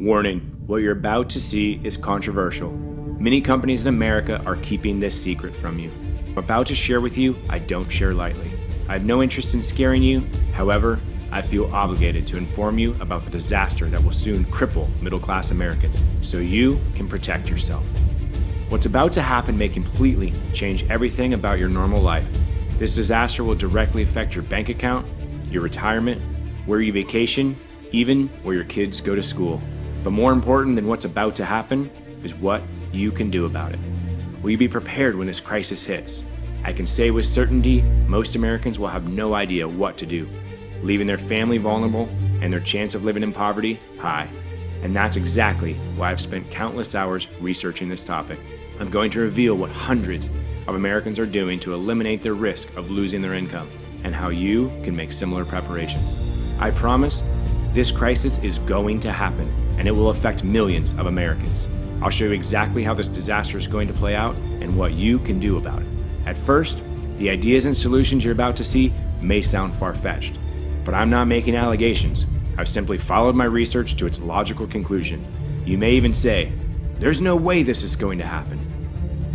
Warning, what you're about to see is controversial. Many companies in America are keeping this secret from you. What I'm about to share with you, I don't share lightly. I have no interest in scaring you. However, I feel obligated to inform you about the disaster that will soon cripple middle-class Americans so you can protect yourself. What's about to happen may completely change everything about your normal life. This disaster will directly affect your bank account, your retirement, where you vacation, even where your kids go to school. But more important than what's about to happen is what you can do about it. Will you be prepared when this crisis hits? I can say with certainty, most Americans will have no idea what to do, leaving their family vulnerable and their chance of living in poverty high. And that's exactly why I've spent countless hours researching this topic. I'm going to reveal what hundreds of Americans are doing to eliminate the risk of losing their income and how you can make similar preparations. I promise this crisis is going to happen, and it will affect millions of Americans. I'll show you exactly how this disaster is going to play out and what you can do about it. At first, the ideas and solutions you're about to see may sound far-fetched, but I'm not making allegations. I've simply followed my research to its logical conclusion. You may even say, there's no way this is going to happen.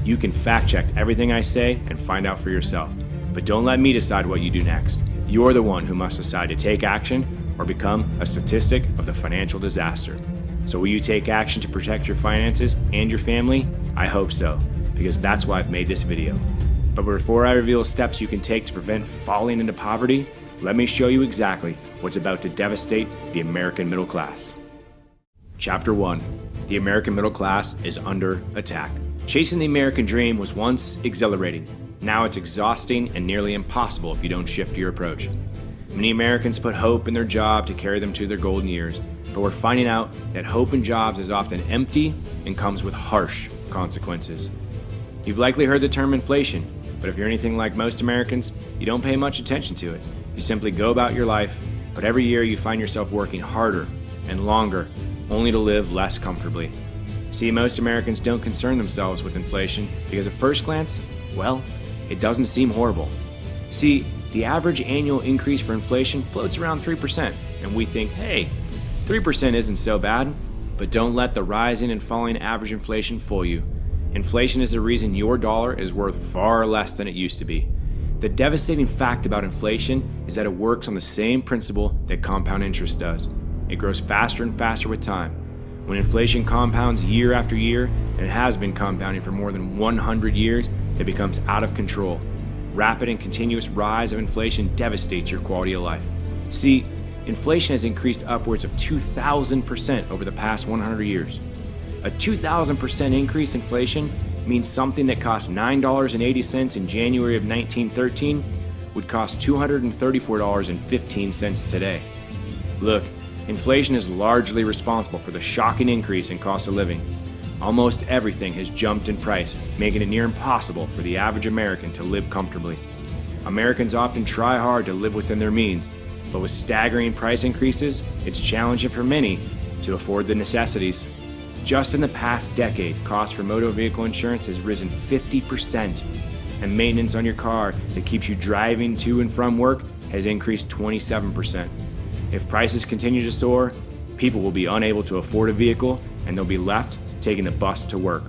You can fact-check everything I say and find out for yourself, but don't let me decide what you do next. You're the one who must decide to take action or become a statistic of the financial disaster. So will you take action to protect your finances and your family? I hope so, because that's why I've made this video. But before I reveal steps you can take to prevent falling into poverty, let me show you exactly what's about to devastate the American middle class. Chapter 1. The American middle class is under attack. Chasing the American dream was once exhilarating. Now it's exhausting and nearly impossible if you don't shift your approach. Many Americans put hope in their job to carry them to their golden years, but we're finding out that hope in jobs is often empty and comes with harsh consequences. You've likely heard the term inflation, but if you're anything like most Americans, you don't pay much attention to it. You simply go about your life, but every year you find yourself working harder and longer, only to live less comfortably. See, most Americans don't concern themselves with inflation because at first glance, well, it doesn't seem horrible. See, the average annual increase for inflation floats around 3%, and we think, hey, 3% isn't so bad. But don't let the rising and falling average inflation fool you. Inflation is the reason your dollar is worth far less than it used to be. The devastating fact about inflation is that it works on the same principle that compound interest does. It grows faster and faster with time. When inflation compounds year after year, and it has been compounding for more than 100 years, it becomes out of control. Rapid and continuous rise of inflation devastates your quality of life. See, inflation has increased upwards of 2,000% over the past 100 years. A 2,000% increase in inflation means something that cost $9.80 in January of 1913 would cost $234.15 today. Look, inflation is largely responsible for the shocking increase in cost of living. Almost everything has jumped in price, making it near impossible for the average American to live comfortably. Americans often try hard to live within their means, but with staggering price increases, it's challenging for many to afford the necessities. Just in the past decade, cost for motor vehicle insurance has risen 50%, and maintenance on your car that keeps you driving to and from work has increased 27%. If prices continue to soar, people will be unable to afford a vehicle and they'll be left taking the bus to work.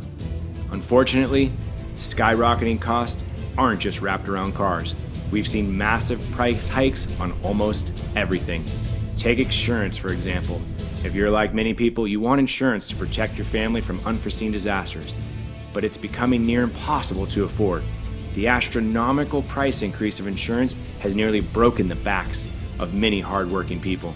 Unfortunately, skyrocketing costs aren't just wrapped around cars. We've seen massive price hikes on almost everything. Take insurance, for example. If you're like many people, you want insurance to protect your family from unforeseen disasters, but it's becoming near impossible to afford. The astronomical price increase of insurance has nearly broken the backs of many hardworking people.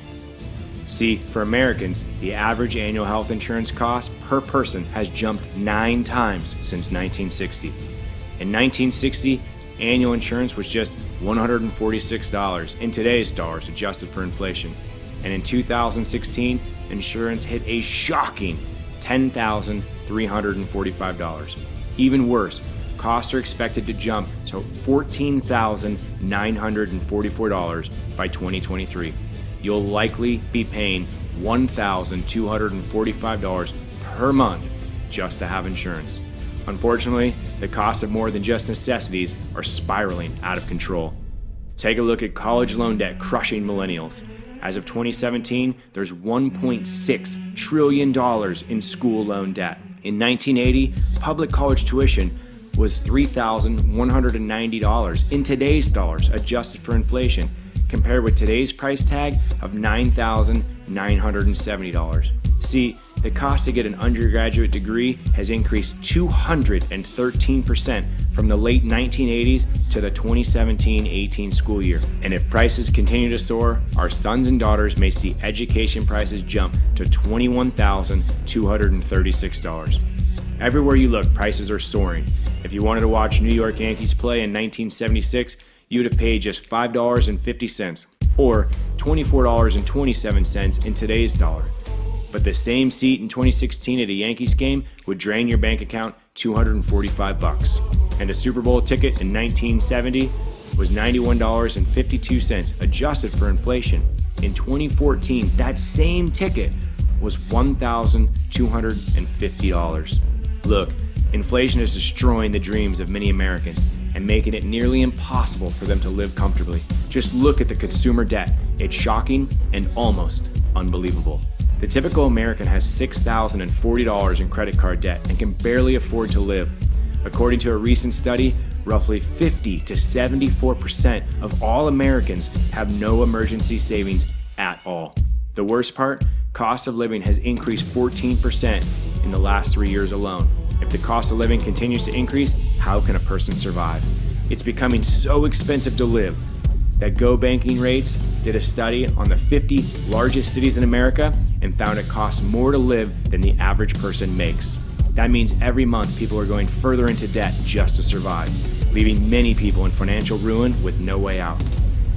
See, for Americans, the average annual health insurance cost per person has jumped 9 times since 1960. In 1960, annual insurance was just $146 in today's dollars adjusted for inflation. And in 2016, insurance hit a shocking $10,345. Even worse, costs are expected to jump to $14,944 by 2023. You'll likely be paying $1,245 per month just to have insurance. Unfortunately, the cost of more than just necessities are spiraling out of control. Take a look at college loan debt crushing millennials. As of 2017, there's $1.6 trillion in school loan debt. In 1980, public college tuition was $3,190 in today's dollars, adjusted for inflation, compared with today's price tag of $9,970. See, the cost to get an undergraduate degree has increased 213% from the late 1980s to the 2017-18 school year. And if prices continue to soar, our sons and daughters may see education prices jump to $21,236. Everywhere you look, prices are soaring. If you wanted to watch New York Yankees play in 1976, you would have paid just $5.50 or $24.27 in today's dollar. But the same seat in 2016 at a Yankees game would drain your bank account $245. And a Super Bowl ticket in 1970 was $91.52, adjusted for inflation. In 2014, that same ticket was $1,250. Look, inflation is destroying the dreams of many Americans and making it nearly impossible for them to live comfortably. Just look at the consumer debt. It's shocking and almost unbelievable. The typical American has $6,040 in credit card debt and can barely afford to live. According to a recent study, roughly 50 to 74% of all Americans have no emergency savings at all. The worst part, cost of living has increased 14% in the last 3 years alone. If the cost of living continues to increase, how can a person survive? It's becoming so expensive to live that Go Banking Rates did a study on the 50 largest cities in America and found it costs more to live than the average person makes. That means every month people are going further into debt just to survive, leaving many people in financial ruin with no way out.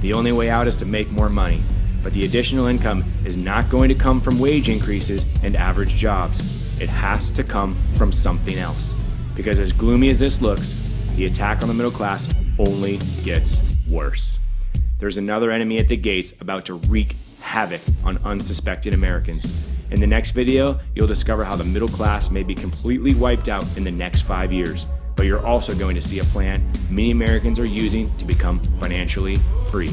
The only way out is to make more money, but the additional income is not going to come from wage increases and average jobs. It has to come from something else. Because as gloomy as this looks, the attack on the middle class only gets worse. There's another enemy at the gates about to wreak havoc on unsuspecting Americans. In the next video, you'll discover how the middle class may be completely wiped out in the next 5 years. But you're also going to see a plan many Americans are using to become financially free.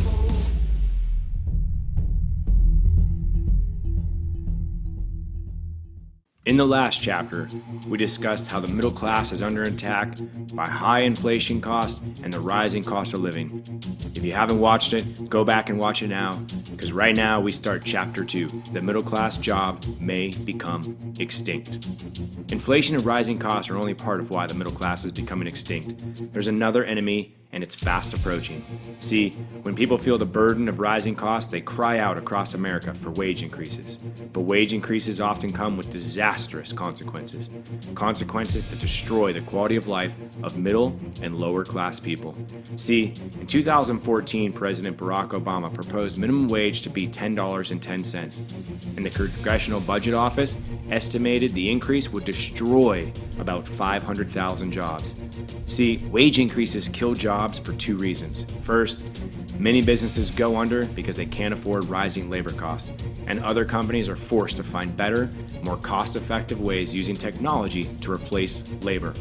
In the last chapter, we discussed how the middle class is under attack by high inflation costs and the rising cost of living. If you haven't watched it, go back and watch it now, because right now we start chapter 2, the middle class job may become extinct. Inflation and rising costs are only part of why the middle class is becoming extinct. There's another enemy, and it's fast approaching. See, when people feel the burden of rising costs, they cry out across America for wage increases. But wage increases often come with disastrous consequences. Consequences that destroy the quality of life of middle and lower class people. See, in 2014, President Barack Obama proposed minimum wage to be $10.10. And the Congressional Budget Office estimated the increase would destroy about 500,000 jobs. See, wage increases kill jobs for two reasons. First, many businesses go under because they can't afford rising labor costs, and other companies are forced to find better, more cost-effective ways using technology to replace labor.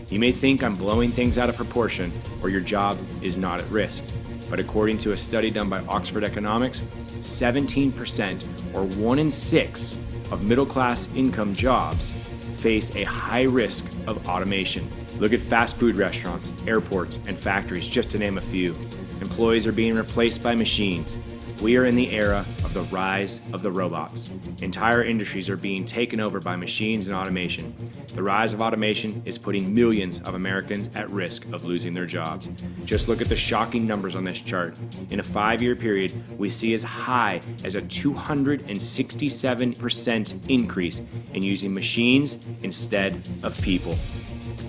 You may think I'm blowing things out of proportion or your job is not at risk, but according to a study done by Oxford Economics, 17% or 1 in 6 of middle-class income jobs face a high risk of automation. Look at fast food restaurants, airports, and factories, just to name a few. Employees are being replaced by machines. We are in the era of the rise of the robots. Entire industries are being taken over by machines and automation. The rise of automation is putting millions of Americans at risk of losing their jobs. Just look at the shocking numbers on this chart. In a 5-year period, we see as high as a 267% increase in using machines instead of people.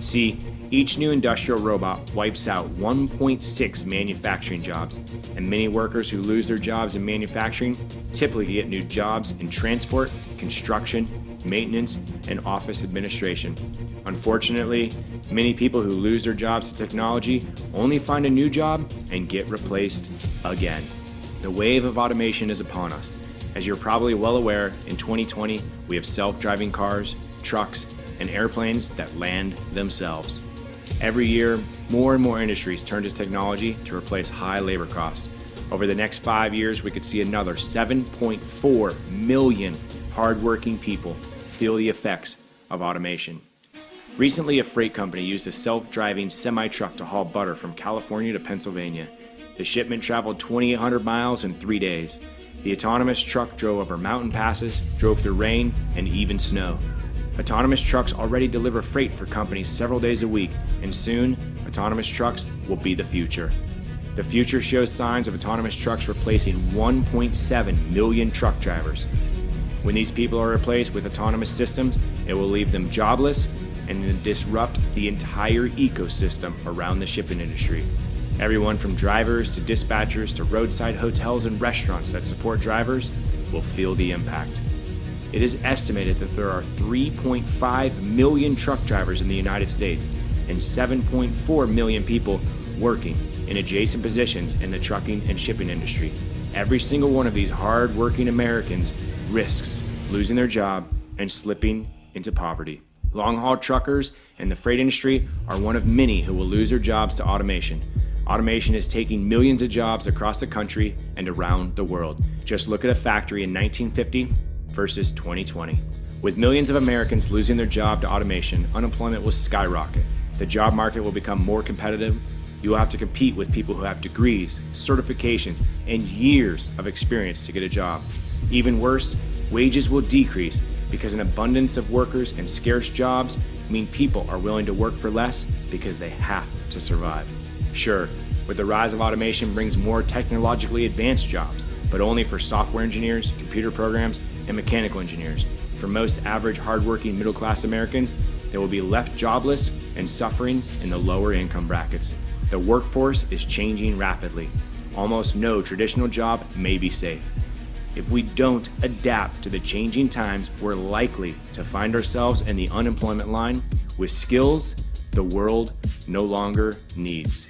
See, each new industrial robot wipes out 1.6 manufacturing jobs, and many workers who lose their jobs in manufacturing typically get new jobs in transport, construction, maintenance, and office administration. Unfortunately, many people who lose their jobs to technology only find a new job and get replaced again. The wave of automation is upon us. As you're probably well aware, in 2020, we have self-driving cars, trucks, and airplanes that land themselves. Every year, more and more industries turn to technology to replace high labor costs. Over the next 5 years, we could see another 7.4 million hardworking people feel the effects of automation. Recently, a freight company used a self-driving semi-truck to haul butter from California to Pennsylvania. The shipment traveled 2,800 miles in 3 days. The autonomous truck drove over mountain passes, drove through rain, and even snow. Autonomous trucks already deliver freight for companies several days a week, and soon, autonomous trucks will be the future. The future shows signs of autonomous trucks replacing 1.7 million truck drivers. When these people are replaced with autonomous systems, it will leave them jobless and disrupt the entire ecosystem around the shipping industry. Everyone from drivers to dispatchers to roadside hotels and restaurants that support drivers will feel the impact. It is estimated that there are 3.5 million truck drivers in the United States and 7.4 million people working in adjacent positions in the trucking and shipping industry. Every single one of these hard-working Americans risks losing their job and slipping into poverty. Long-haul truckers and the freight industry are one of many who will lose their jobs to automation. Automation is taking millions of jobs across the country and around the world. Just look at a factory in 1950 versus 2020. With millions of Americans losing their job to automation, unemployment will skyrocket. The job market will become more competitive. You will have to compete with people who have degrees, certifications, and years of experience to get a job. Even worse, wages will decrease because an abundance of workers and scarce jobs mean people are willing to work for less because they have to survive. Sure, with the rise of automation brings more technologically advanced jobs, but only for software engineers, computer programs, and mechanical engineers. For most average, hardworking, middle-class Americans, they will be left jobless and suffering in the lower income brackets. The workforce is changing rapidly. Almost no traditional job may be safe. If we don't adapt to the changing times, we're likely to find ourselves in the unemployment line with skills the world no longer needs.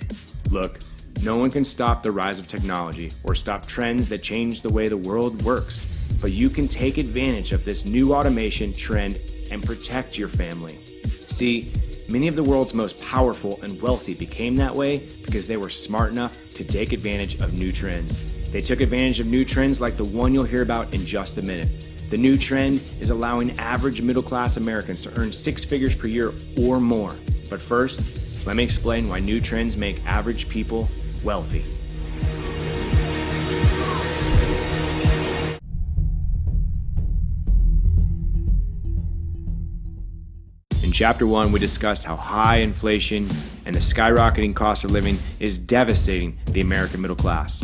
Look, no one can stop the rise of technology or stop trends that change the way the world works, but you can take advantage of this new automation trend and protect your family. See, many of the world's most powerful and wealthy became that way because they were smart enough to take advantage of new trends. They took advantage of new trends like the one you'll hear about in just a minute. The new trend is allowing average middle-class Americans to earn 6 figures per year or more. But first, let me explain why new trends make average people wealthy. In Chapter 1, we discussed how high inflation and the skyrocketing cost of living is devastating the American middle class.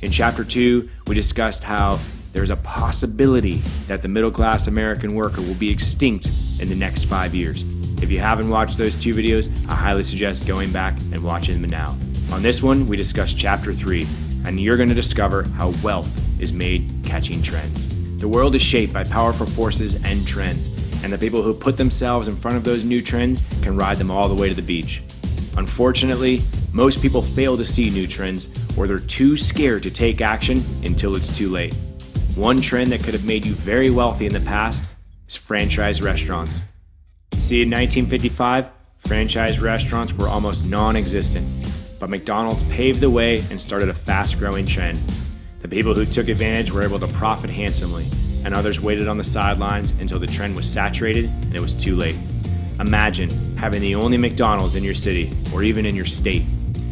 In Chapter 2, we discussed how there's a possibility that the middle-class American worker will be extinct in the next 5 years. If you haven't watched those 2 videos, I highly suggest going back and watching them now. On this one, we discussed Chapter 3, and you're going to discover how wealth is made catching trends. The world is shaped by powerful forces and trends, and the people who put themselves in front of those new trends can ride them all the way to the beach. Unfortunately, most people fail to see new trends, or they're too scared to take action until it's too late. One trend that could have made you very wealthy in the past is franchise restaurants. See, in 1955, franchise restaurants were almost non-existent, but McDonald's paved the way and started a fast-growing trend. The people who took advantage were able to profit handsomely, and others waited on the sidelines until the trend was saturated and it was too late. Imagine having the only McDonald's in your city or even in your state.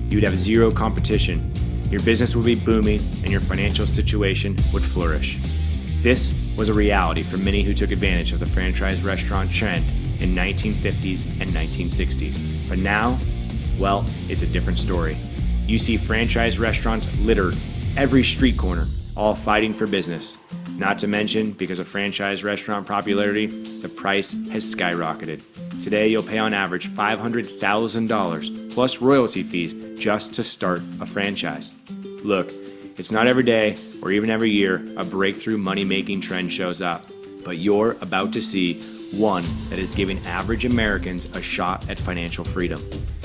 You'd have zero competition. Your business would be booming and your financial situation would flourish. This was a reality for many who took advantage of the franchise restaurant trend in 1950s and 1960s. But now, well, it's a different story. You see franchise restaurants littered every street corner, all fighting for business. Not to mention, because of franchise restaurant popularity, the price has skyrocketed. Today, you'll pay on average $500,000 plus royalty fees just to start a franchise. Look, it's not every day or even every year a breakthrough money-making trend shows up, but you're about to see one that is giving average Americans a shot at financial freedom.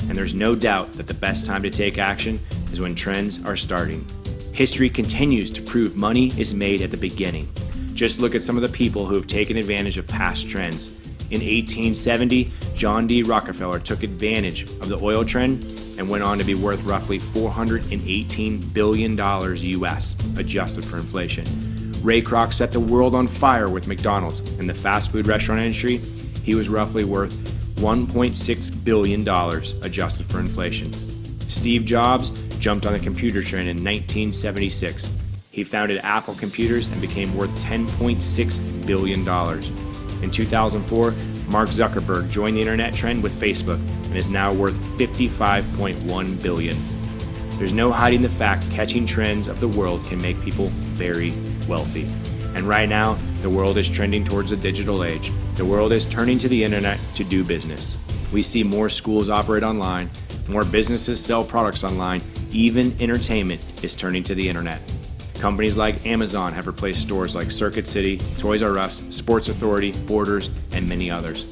And there's no doubt that the best time to take action is when trends are starting. History continues to prove money is made at the beginning. Just look at some of the people who have taken advantage of past trends. In 1870, John D. Rockefeller took advantage of the oil trend and went on to be worth roughly $418 billion US, adjusted for inflation. Ray Kroc set the world on fire with McDonald's. In the fast food restaurant industry, he was roughly worth $1.6 billion, adjusted for inflation. Steve Jobs jumped on the computer trend in 1976. He founded Apple Computers and became worth $10.6 billion. In 2004, Mark Zuckerberg joined the internet trend with Facebook and is now worth $55.1 billion. There's no hiding the fact catching trends of the world can make people very wealthy. And right now, the world is trending towards the digital age. The world is turning to the internet to do business. We see more schools operate online, more businesses sell products online, even entertainment is turning to the internet. Companies like Amazon have replaced stores like Circuit City, Toys R Us, Sports Authority, Borders, and many others.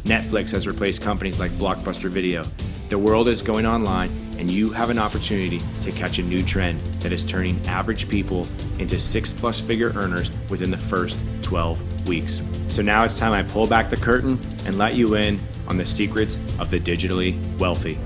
Netflix has replaced companies like Blockbuster Video. The world is going online, and you have an opportunity to catch a new trend that is turning average people into 6+ figure earners within the first 12 weeks. So now it's time I pull back the curtain and let you in on the secrets of the digitally wealthy.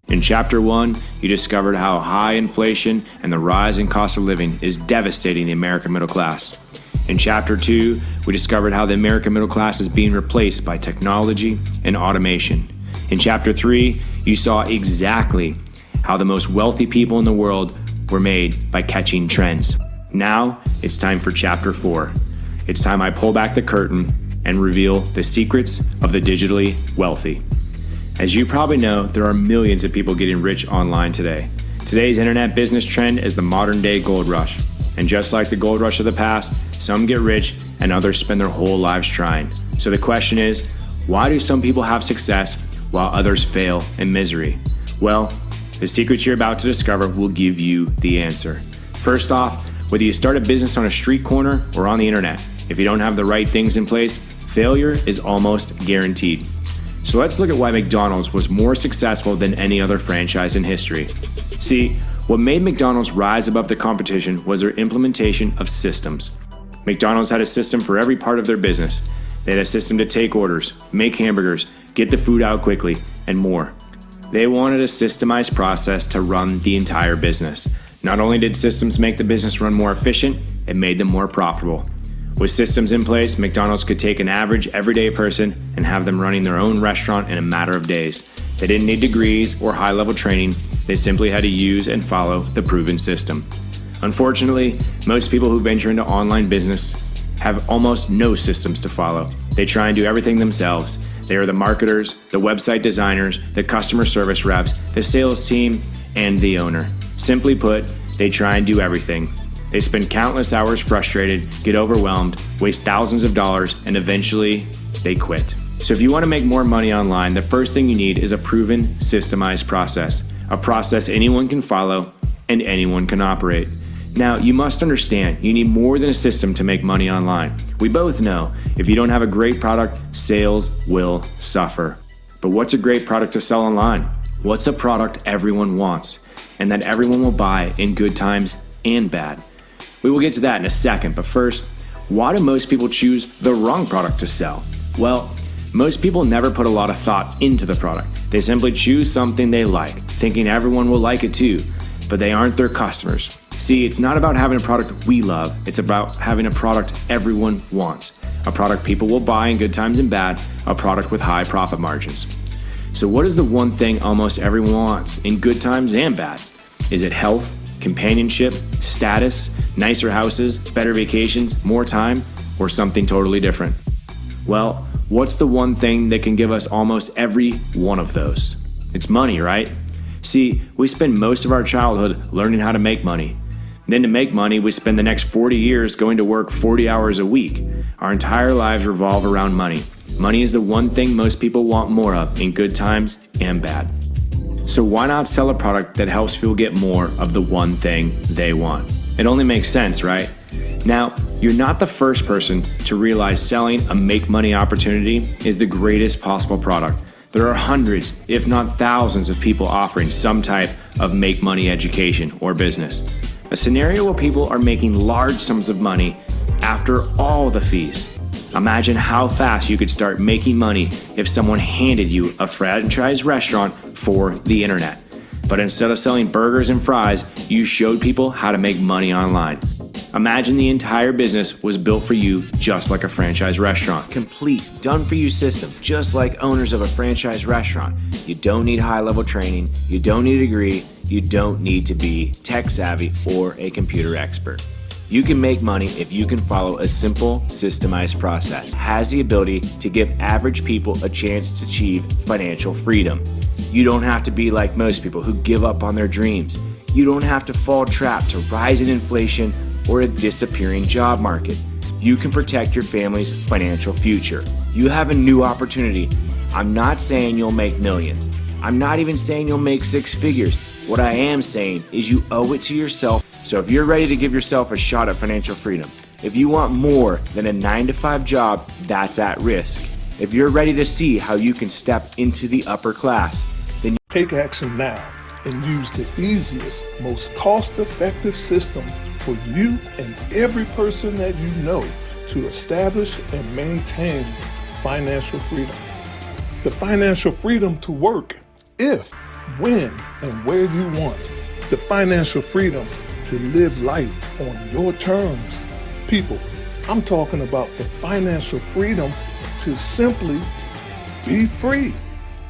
In Chapter 1, you discovered how high inflation and the rise in cost of living is devastating the American middle class. In Chapter 2, we discovered how the American middle class is being replaced by technology and automation. In Chapter 3, you saw exactly how the most wealthy people in the world were made by catching trends. Now, it's time for Chapter 4. It's time I pull back the curtain and reveal the secrets of the digitally wealthy. As you probably know, there are millions of people getting rich online today. Today's internet business trend is the modern day gold rush. And just like the gold rush of the past, some get rich and others spend their whole lives trying. So the question is, why do some people have success while others fail in misery? Well, the secrets you're about to discover will give you the answer. First off, whether you start a business on a street corner or on the internet, if you don't have the right things in place, failure is almost guaranteed. So let's look at why McDonald's was more successful than any other franchise in history. See, what made McDonald's rise above the competition was their implementation of systems. McDonald's had a system for every part of their business. They had a system to take orders, make hamburgers, get the food out quickly, and more. They wanted a systemized process to run the entire business. Not only did systems make the business run more efficient, it made them more profitable. With systems in place, McDonald's could take an average everyday person and have them running their own restaurant in a matter of days. They didn't need degrees or high-level training. They simply had to use and follow the proven system. Unfortunately, most people who venture into online business have almost no systems to follow. They try and do everything themselves. They are the marketers, the website designers, the customer service reps, the sales team, and the owner. Simply put, they try and do everything. They spend countless hours frustrated, get overwhelmed, waste thousands of dollars, and eventually they quit. So if you want to make more money online, the first thing you need is a proven, systemized process. A process anyone can follow and anyone can operate. Now, you must understand, you need more than a system to make money online. We both know, if you don't have a great product, sales will suffer. But what's a great product to sell online? What's a product everyone wants and that everyone will buy in good times and bad? We will get to that in a second, but first, why do most people choose the wrong product to sell? Well, most people never put a lot of thought into the product. They simply choose something they like, thinking everyone will like it too, but they aren't their customers. See, it's not about having a product we love, it's about having a product everyone wants. A product people will buy in good times and bad, a product with high profit margins. So what is the one thing almost everyone wants in good times and bad? Is it health, companionship, status, nicer houses, better vacations, more time, or something totally different? Well, what's the one thing that can give us almost every one of those? It's money, right? See, we spend most of our childhood learning how to make money. Then to make money, we spend the next 40 years going to work 40 hours a week. Our entire lives revolve around money. Money is the one thing most people want more of in good times and bad. So why not sell a product that helps people get more of the one thing they want? It only makes sense, right? Now, you're not the first person to realize selling a make money opportunity is the greatest possible product. There are hundreds, if not thousands, of people offering some type of make money education or business. A scenario where people are making large sums of money after all the fees. Imagine how fast you could start making money if someone handed you a franchise restaurant for the internet. But instead of selling burgers and fries, you showed people how to make money online. Imagine the entire business was built for you just like a franchise restaurant. Complete, done-for-you system, just like owners of a franchise restaurant. You don't need high-level training, you don't need a degree, you don't need to be tech-savvy or a computer expert. You can make money if you can follow a simple, systemized process. It has the ability to give average people a chance to achieve financial freedom. You don't have to be like most people who give up on their dreams. You don't have to fall trapped to rising inflation or a disappearing job market. You can protect your family's financial future. You have a new opportunity. I'm not saying you'll make millions. I'm not even saying you'll make six figures. What I am saying is you owe it to yourself. So if you're ready to give yourself a shot at financial freedom, if you want more than a 9-to-5 job that's at risk, if you're ready to see how you can step into the upper class, then take action now and use the easiest, most cost-effective system for you and every person that you know to establish and maintain financial freedom. The financial freedom to work if, when, and where you want. The financial freedom to live life on your terms. People, I'm talking about the financial freedom to simply be free.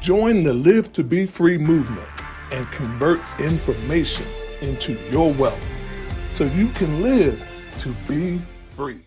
Join the Live to Be Free movement and convert information into your wealth so you can live to be free.